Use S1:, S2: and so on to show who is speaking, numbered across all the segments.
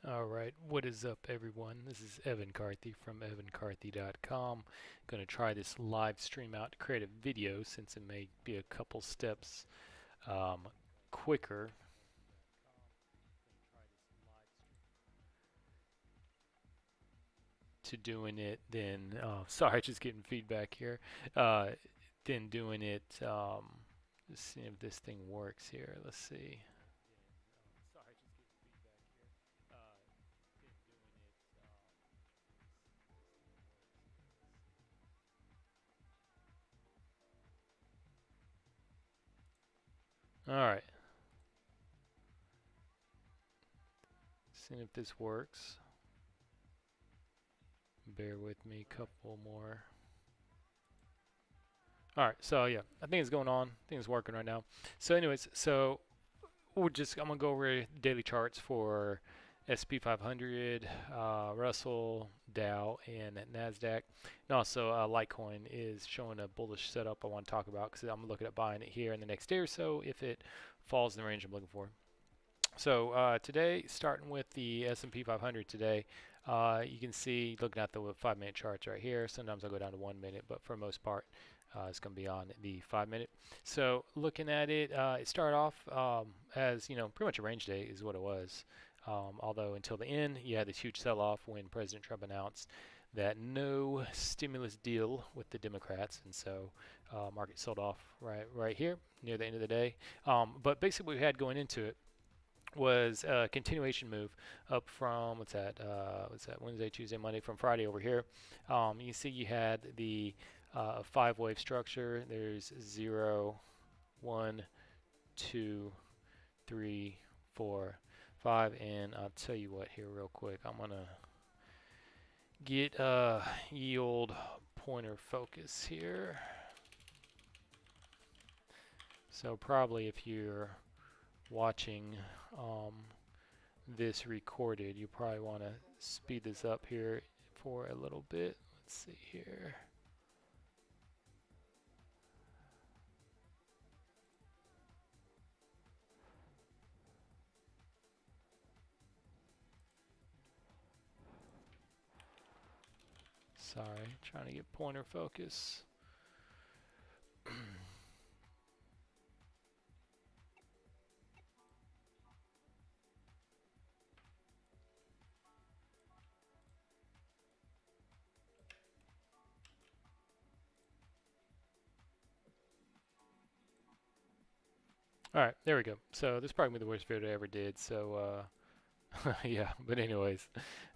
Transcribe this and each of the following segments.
S1: All right, what is up, everyone? This is Evan Carthy from evancarthy.com. Going to try this live stream out to create a video since it may be a couple steps um, quicker to doing it than, sorry, just getting feedback here, uh, than doing it. Let's see if this thing works here. Let's see. All right, seeing if this works. Bear with me, a couple more. All right, so yeah, I think it's going on. I think it's working right now. So, anyways, so I'm gonna go over daily charts for SP 500, Russell, Dow, and Nasdaq. And also, Litecoin is showing a bullish setup I want to talk about because I'm looking at buying it here in the next day or so if it falls in the range I'm looking for. So today, starting with the S&P 500 today, you can see looking at the 5-minute charts right here. Sometimes I'll go down to 1 minute, but for the most part, it's going to be on the 5-minute. So looking at it, it started off as pretty much a range day is what it was. Although until the end, you had this huge sell-off when President Trump announced that no stimulus deal with the Democrats, and so market sold off right here near the end of the day. But basically, what we had going into it was a continuation move up from what's that Wednesday, Tuesday, Monday, from Friday over here. You see you had the 5-wave structure. There's 0, 1, 2, 3, 4, 5, and I'll tell you what here real quick. I'm gonna get yield pointer focus here. So probably if you're watching this recorded, you probably want to speed this up here for a little bit. Let's see here. Sorry, trying to get pointer focus. All right, there we go. So this is probably the worst video I ever did. So yeah, but anyways,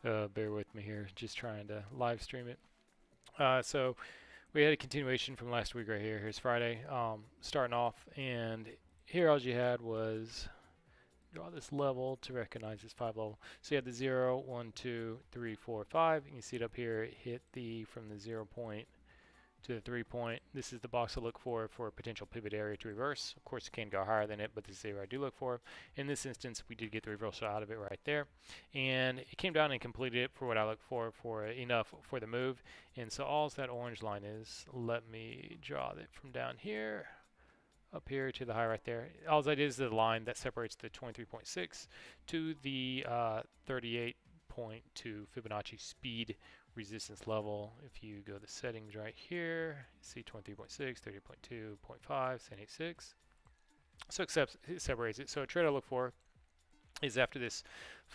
S1: bear with me here. Just trying to live stream it. So we had a continuation from last week right here. Here's Friday, starting off, and here all you had was draw this level to recognize this 5 level. So you had the 0, 1, 2, 3, 4, 5. You can see it up here. It hit the from the 0 point to the 3 point. This is the box I look for a potential pivot area to reverse. Of course, it can go higher than it, but this is the area I do look for. In this instance, we did get the reversal out of it right there. And it came down and completed it for what I look for enough for the move. And so all that orange line is, let me draw it from down here up here to the high right there. All that is the line that separates the 23.6 to the 38.2 Fibonacci speed resistance level. If you go to the settings right here, see 23.6, 30.2, 0.5, 10.86. So it separates it. So a trade I look for is after this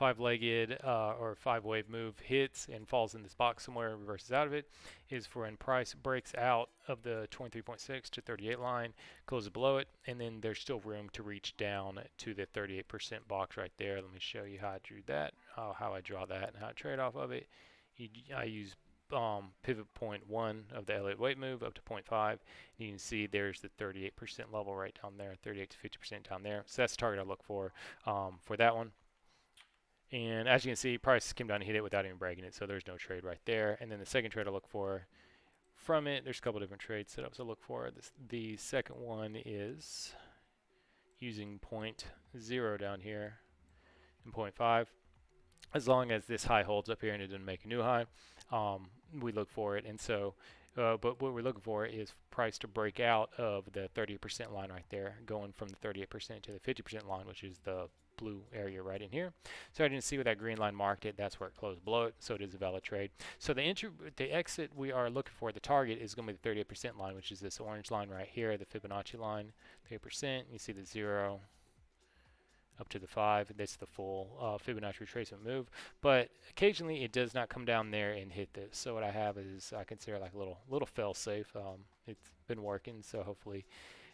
S1: 5-legged or 5-wave move hits and falls in this box somewhere and reverses out of it, is for when price breaks out of the 23.6 to 38 line, closes below it, and then there's still room to reach down to the 38% box right there. Let me show you how I drew that, how I draw that, and how I trade off of it. I use pivot point 1 of the Elliott weight move up to 0.5. You can see there's the 38% level right down there, 38 to 50% down there. So that's the target I look for that one. And as you can see, price came down and hit it without even breaking it, so there's no trade right there. And then the second trade I look for from it, there's a couple different trade setups I look for. The second one is using 0.0 down here and 0.5. As long as this high holds up here and it doesn't make a new high, we look for it. And so, but what we're looking for is price to break out of the 30% line right there, going from the 38% to the 50% line, which is the blue area right in here. So I didn't see where that green line marked it. That's where it closed below it. So it is a valid trade. So the exit we are looking for, the target is going to be the 38% line, which is this orange line right here, the Fibonacci line, 38%. You see the 0 up to the 5. That's the full Fibonacci retracement move. But occasionally it does not come down there and hit this. So what I have is I consider like a little fail safe. It's been working, so hopefully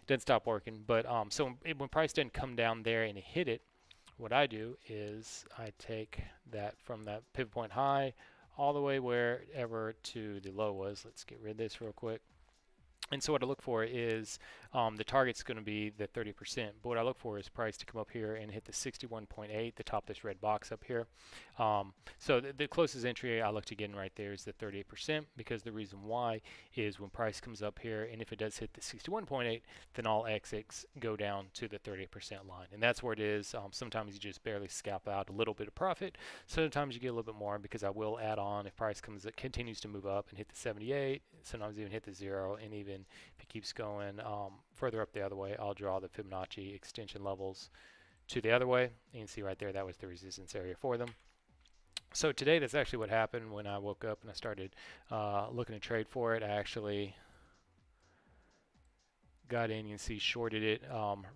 S1: it doesn't stop working. But so when price didn't come down there and it hit it, what I do is I take that from that pivot point high all the way wherever to the low was. Let's get rid of this real quick. And so what I look for is the target's going to be the 30%. But what I look for is price to come up here and hit the 61.8, the top of this red box up here. So the closest entry I look to get in right there is the 38%, because the reason why is when price comes up here, and if it does hit the 61.8, then all exits go down to the 38% line. And that's where it is. Sometimes you just barely scalp out a little bit of profit. Sometimes you get a little bit more, because I will add on if price continues to move up and hit the 78, sometimes even hit the 0, and even if it keeps going further up the other way, I'll draw the Fibonacci extension levels to the other way. You can see right there that was the resistance area for them. So today that's actually what happened when I woke up and I started looking to trade for it. I actually got in, you can see shorted it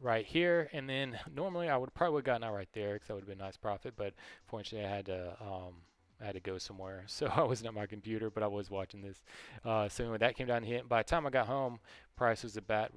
S1: right here, and then normally I would probably gotten out right there because that would have been a nice profit, but fortunately I had to go somewhere, so I wasn't at my computer, but I was watching this. So anyway, that came down and hit. By the time I got home, price was about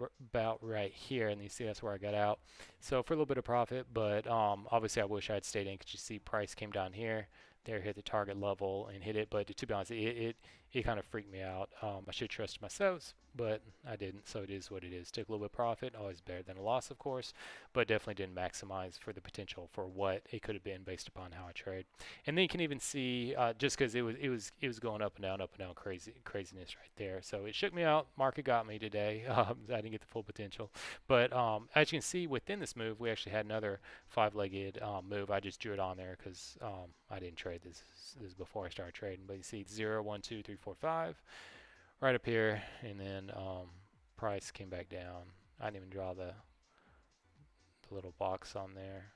S1: right here, and you see that's where I got out. So for a little bit of profit, but obviously I wish I had stayed in, because you see price came down here, there, hit the target level and hit it. But to be honest, it kind of freaked me out. I should trust myself, but I didn't. So it is what it is. Took a little bit of profit, always better than a loss, of course, but definitely didn't maximize for the potential for what it could have been based upon how I trade. And then you can even see just because it was going up and down, craziness right there. So it shook me out. Market got me today. I didn't get the full potential, but as you can see within this move, we actually had another five-legged move. I just drew it on there because I didn't trade this. This is before I started trading. But you see 0, 1, 2, 3, 4, 5 right up here, and then price came back down. I didn't even draw the little box on there.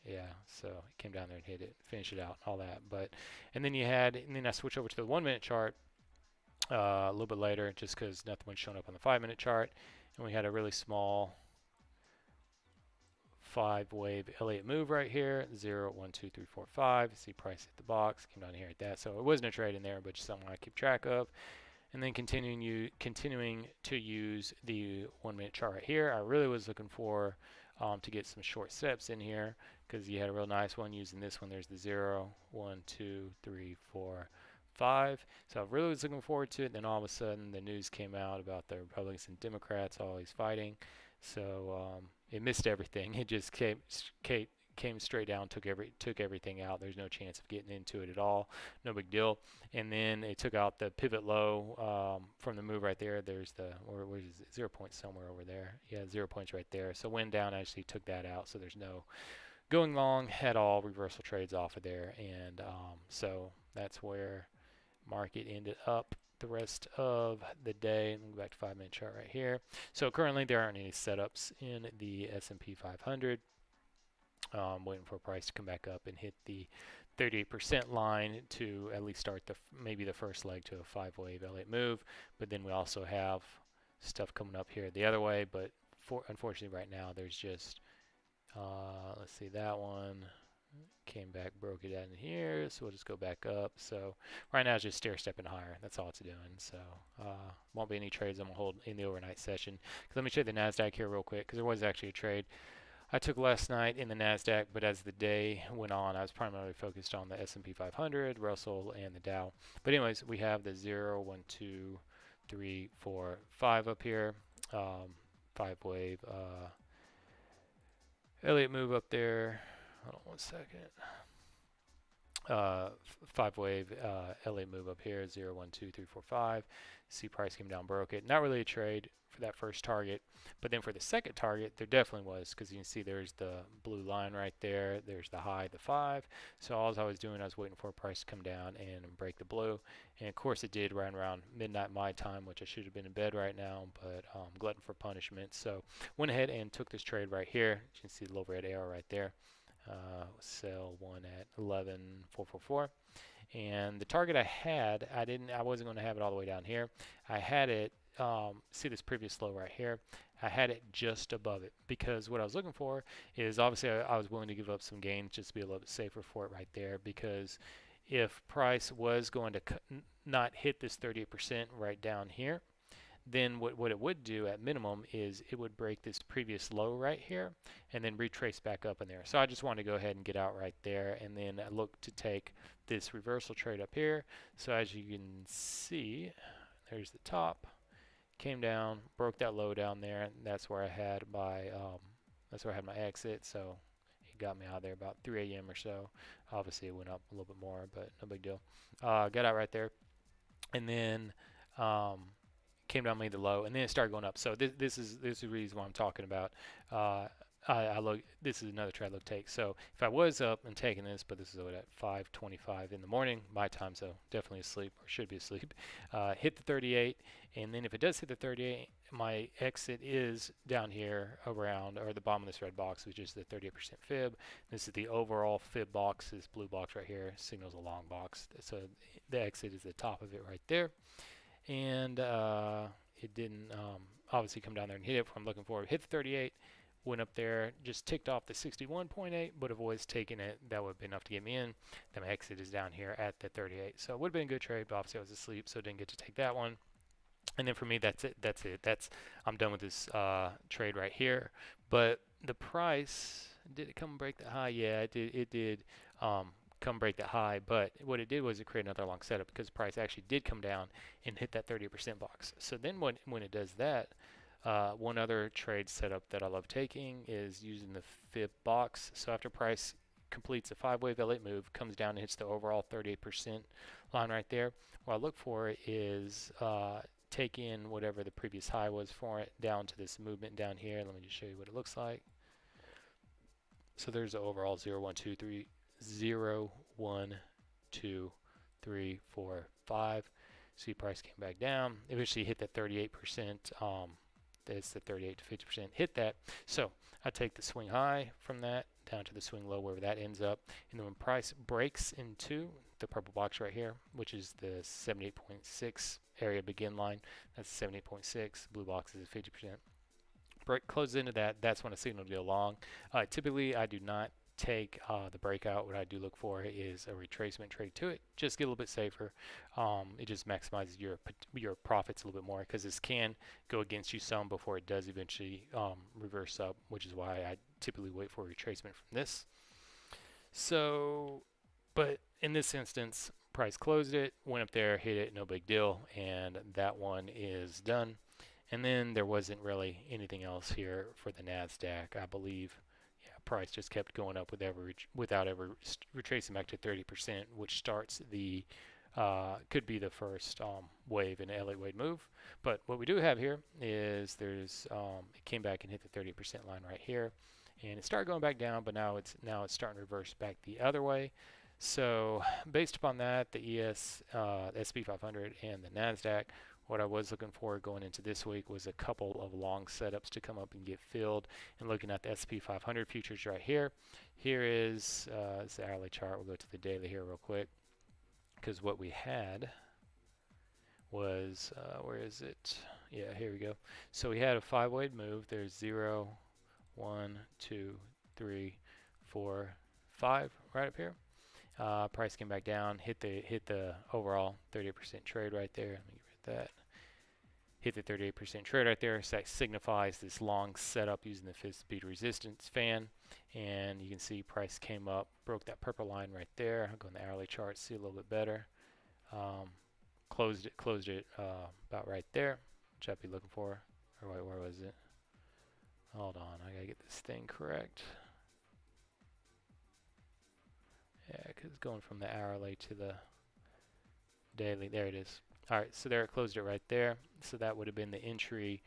S1: Yeah, so it came down there and hit it, finished it out, all that. But and then I switched over to the 1-minute chart a little bit later, just because nothing was showing up on the 5-minute chart, and we had a really small 5-wave Elliott move right here, 0, 1, 2, 3, 4, 5. See price hit the box, came down here at that. So it wasn't a trade in there, but just something I keep track of. And then continuing to use the 1-minute chart right here. I really was looking for to get some short steps in here, because you had a real nice one using this one. There's the 0, 1, 2, 3, 4, 5. So I really was looking forward to it. Then all of a sudden the news came out about the Republicans and Democrats always fighting. So it missed everything. It just came straight down, took everything out. There's no chance of getting into it at all. No big deal. And then it took out the pivot low from the move right there. There's the, or where is it? 0 point somewhere over there. Yeah, 0 points right there. So went down, actually took that out. So there's no going long at all. Reversal trades off of there. And so that's where market ended up the rest of the day. And go back to 5-minute chart right here. So currently there aren't any setups in the S&P 500. Waiting for price to come back up and hit the 38% line to at least start maybe the first leg to a 5-wave Elliott move. But then we also have stuff coming up here the other way. But unfortunately right now there's just let's see, that one came back, broke it out in here, so we'll just go back up. So right now it's just stair stepping higher. That's all it's doing. So won't be any trades I'm gonna hold in the overnight session. Let me show you the Nasdaq here real quick, because there was actually a trade I took last night in the Nasdaq, but as the day went on, I was primarily focused on the S&P 500, Russell, and the Dow. But anyways, we have the 0, 1, 2, 3, 4, 5 up here, 5-wave Elliott move up there. Hold on one second. five wave LA move up here, 0, 1, 2, 3, 4, 5. See price came down, broke it. Not really a trade for that first target, but then for the second target, there definitely was, because you can see there's the blue line right there. There's the high, the 5. So all I was doing, I was waiting for a price to come down and break the blue. And of course it did right around midnight my time, which I should have been in bed right now, but glutton for punishment. So went ahead and took this trade right here. You can see the little red arrow right there. Sell one at 11,444, and the target I had, I wasn't going to have it all the way down here. I had it, see this previous low right here, I had it just above it, because what I was looking for is, obviously I was willing to give up some gains just to be a little bit safer for it right there, because if price was going to not hit this 38% right down here, then what it would do at minimum is it would break this previous low right here and then retrace back up in there. So I just wanted to go ahead and get out right there, and then look to take this reversal trade up here. So as you can see, there's the top, came down, broke that low down there, and that's where I had my exit. So it got me out of there about 3 a.m. or so. Obviously it went up a little bit more, but no big deal. Got out right there, and then came down, made the low, and then it started going up. So this is the reason why I'm talking about. This is another trade I look take. So if I was up and taking this, but this is at 5:25 in the morning, my time, so definitely asleep, or should be asleep. Hit the 38, and then if it does hit the 38, my exit is down here around, or the bottom of this red box, which is the 38% fib. This is the overall fib box. This blue box right here signals a long box. So the exit is the top of it right there. And it didn't obviously come down there and hit it. What I'm looking for, hit the 38, went up there, just ticked off the 61.8, but if I was taking it, that would have been enough to get me in. Then my exit is down here at the 38. So it would have been a good trade, but obviously I was asleep, so I didn't get to take that one. And then for me, that's it. I'm done with this trade right here. But the price, did it come and break the high? Yeah, it did come break that high, but what it did was it created another long setup, because the price actually did come down and hit that 30% box. So then when it does that, one other trade setup that I love taking is using the fib box. So after price completes a 5-wave L8 move, comes down and hits the overall 38% line right there, what I look for is take in whatever the previous high was for it down to this movement down here. Let me just show you what it looks like. So there's the overall 0, 1, 2, 3, 0, 1, 2, 3, 4, 5. See, price came back down. Eventually hit that 38%. That's the 38 to 50%. Hit that. So I take the swing high from that down to the swing low, wherever that ends up. And then when price breaks into the purple box right here, which is the 78.6 area begin line, that's 78.6. Blue box is 50%. Break closes into that. That's when a signal to go long. Typically, I do not take the breakout. What I do look for is a retracement trade to it. Just get a little bit safer. It just maximizes your profits a little bit more, because this can go against you some before it does eventually reverse up, which is why I typically wait for a retracement from this. So, but in this instance, price closed it, went up there, hit it, no big deal, and that one is done. And then there wasn't really anything else here for the Nasdaq, I believe. Yeah, price just kept going up without ever retracing back to 30%, which starts the could be the first wave in an L8 wave move. But what we do have here is there's it came back and hit the 30% line right here, and it started going back down, but now it's starting to reverse back the other way. So based upon that, the SP 500 and the Nasdaq, what I was looking for going into this week was a couple of long setups to come up and get filled. And looking at the SP 500 futures right here, here is the hourly chart. We'll go to the daily here real quick, because what we had was, where is it? Yeah, here we go. So we had a 5-wave move. There's 0, 1, 2, 3, 4, 5 right up here. Price came back down, hit the overall 30% trade right there. Let me get rid of that. Hit the 38% trade right there. So that signifies this long setup using the 5th speed resistance fan. And you can see price came up, broke that purple line right there. I'll go in the hourly chart, see a little bit better. Closed it about right there, which I'd be looking for. Or wait, where was it? Hold on, I gotta get this thing correct. Yeah, because it's going from the hourly to the daily. There it is. All right, so there it closed it right there. So that would have been the entry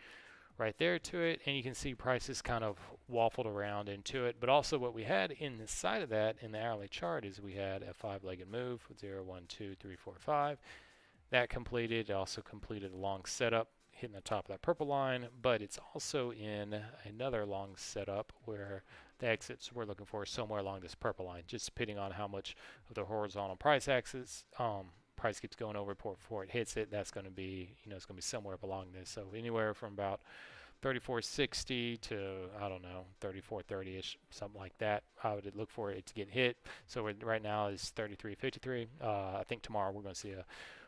S1: right there to it, and you can see prices kind of waffled around into it. But also what we had in the side of that in the hourly chart is we had a five-legged move with 0, 1, 2, 3, 4, 5. That completed. It also completed a long setup hitting the top of that purple line, but it's also in another long setup where the exits we're looking for is somewhere along this purple line, just depending on how much of the horizontal price axis price keeps going over before it hits it. That's going to be, it's going to be somewhere up along this. So anywhere from about 34.60 to, I don't know, 34.30ish, something like that. I would look for it to get hit. So right now is 33.53. I think tomorrow we're going to see a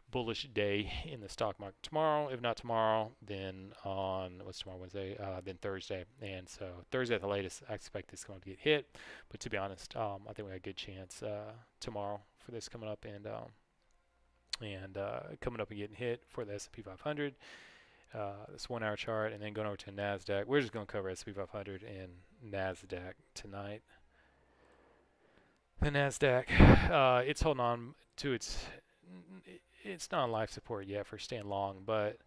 S1: bullish day in the stock market tomorrow. If not tomorrow, then on, what's tomorrow, Wednesday? Then Thursday. And so Thursday at the latest, I expect it's going to get hit. But to be honest, I think we have a good chance tomorrow for this coming up and coming up and getting hit for the S&P 500. This 1 hour chart, and then going over to Nasdaq. We're just going to cover S&P 500 and Nasdaq tonight. The Nasdaq, it's holding on to it's not on life support yet for staying long, but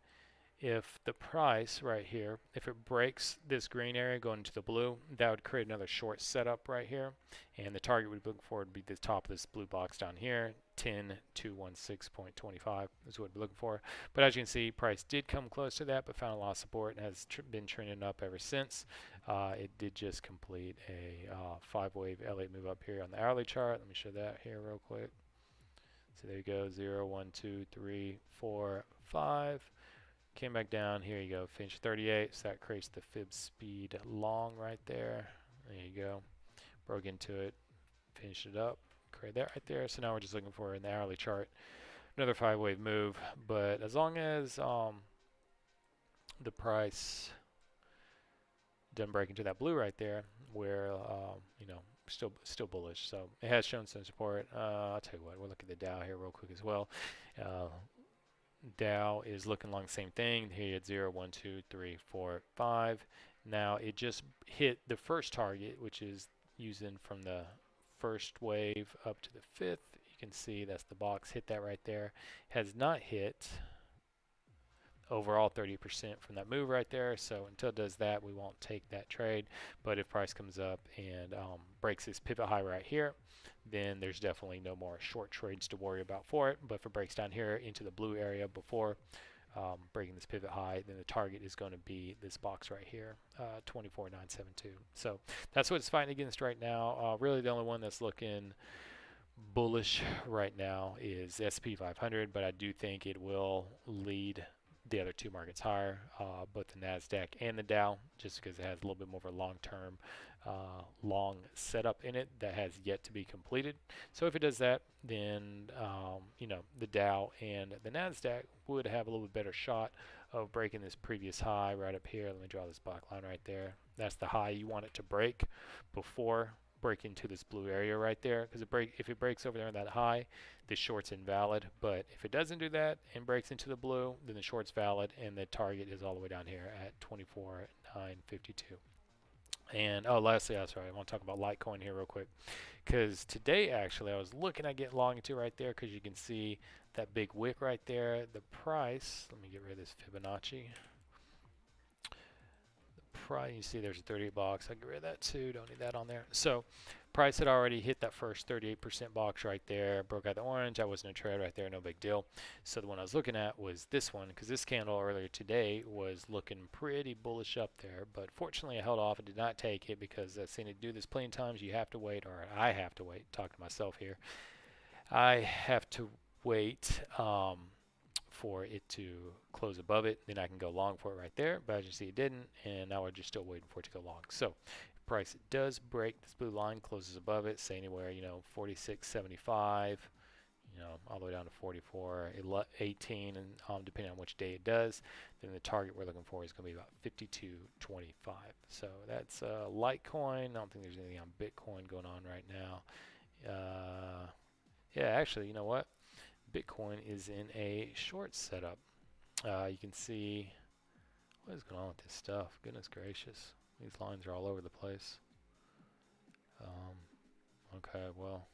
S1: if the price right here, if it breaks this green area going into the blue, that would create another short setup right here, and the target we'd look for would be the top of this blue box down here. 10,216.25 is what we're looking for. But as you can see, price did come close to that, but found a lot of support and has been trending up ever since. It did just complete a 5-wave L8 move up here on the hourly chart. Let me show that here real quick. So there you go, 0, 1, 2, 3, 4, 5. Came back down. Here you go, finished 38. So that creates the fib speed long right there. There you go. Broke into it, finished it up. Create that right there. So now we're just looking for in the hourly chart another 5-wave move. But as long as the price doesn't break into that blue right there, where still bullish. So it has shown some support. I'll tell you what, we'll look at the Dow here real quick as well. Dow is looking along the same thing. Here you had 0, 1, 2, 3, 4, 5. Now it just hit the first target, which is using from the first wave up to the fifth. You can see that's the box, hit that right there. Has not hit overall 30% from that move right there. So until it does that, we won't take that trade. But if price comes up and breaks this pivot high right here, then there's definitely no more short trades to worry about for it. But if it breaks down here into the blue area before breaking this pivot high, then the target is going to be this box right here, 24,972. So that's what it's fighting against right now. Really the only one that's looking bullish right now is S&P 500, but I do think it will lead the other two markets higher, both the Nasdaq and the Dow, just because it has a little bit more of a long-term long setup in it that has yet to be completed. So if it does that, then the Dow and the Nasdaq would have a little bit better shot of breaking this previous high right up here. Let me draw this black line right there. That's the high you want it to break before break into this blue area right there, because if it breaks over there on that high, the short's invalid. But if it doesn't do that and breaks into the blue, then the short's valid, and the target is all the way down here at 24,952. And lastly, sorry, I want to talk about Litecoin here real quick, because today actually I was looking at getting long into right there, because you can see that big wick right there. The price, let me get rid of this Fibonacci. You see there's a 38 box. I can get rid of that too. Don't need that on there. So price had already hit that first 38% box right there. Broke out the orange. That wasn't a trade right there. No big deal. So the one I was looking at was this one, because this candle earlier today was looking pretty bullish up there. But fortunately I held off. I did not take it because I've seen it do this plenty of times. You have to wait, or I have to wait. Talk to myself here. I have to wait for it to close above it, then I can go long for it right there. But as you see, it didn't, and now we're just still waiting for it to go long. So if price does break this blue line, closes above it, say anywhere 46.75, all the way down to 44.18, and depending on which day it does, then the target we're looking for is going to be about 52.25. So that's Litecoin. I don't think there's anything on Bitcoin going on right now. Yeah, actually, you know what? Bitcoin is in a short setup. You can see what is going on with this stuff. Goodness gracious, these lines are all over the place. Okay, well,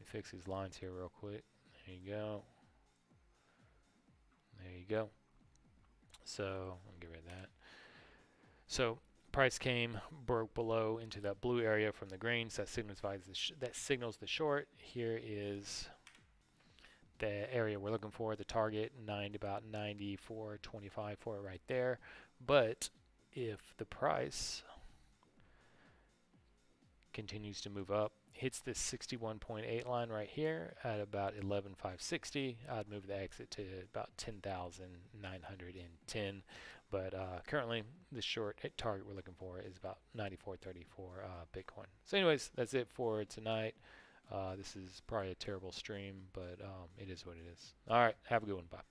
S1: me fix these lines here real quick. There you go. There you go. So I'll get rid of that. So price came, broke below into that blue area from the greens. That signals the short. Here is the area we're looking for, the target, about 94.25 for it right there. But if the price continues to move up, hits this 61.8 line right here at about 11,560, I'd move the exit to about 10,910. But currently, the short target we're looking for is about 94.30 for Bitcoin. So anyways, that's it for tonight. This is probably a terrible stream, but it is what it is. All right, have a good one. Bye.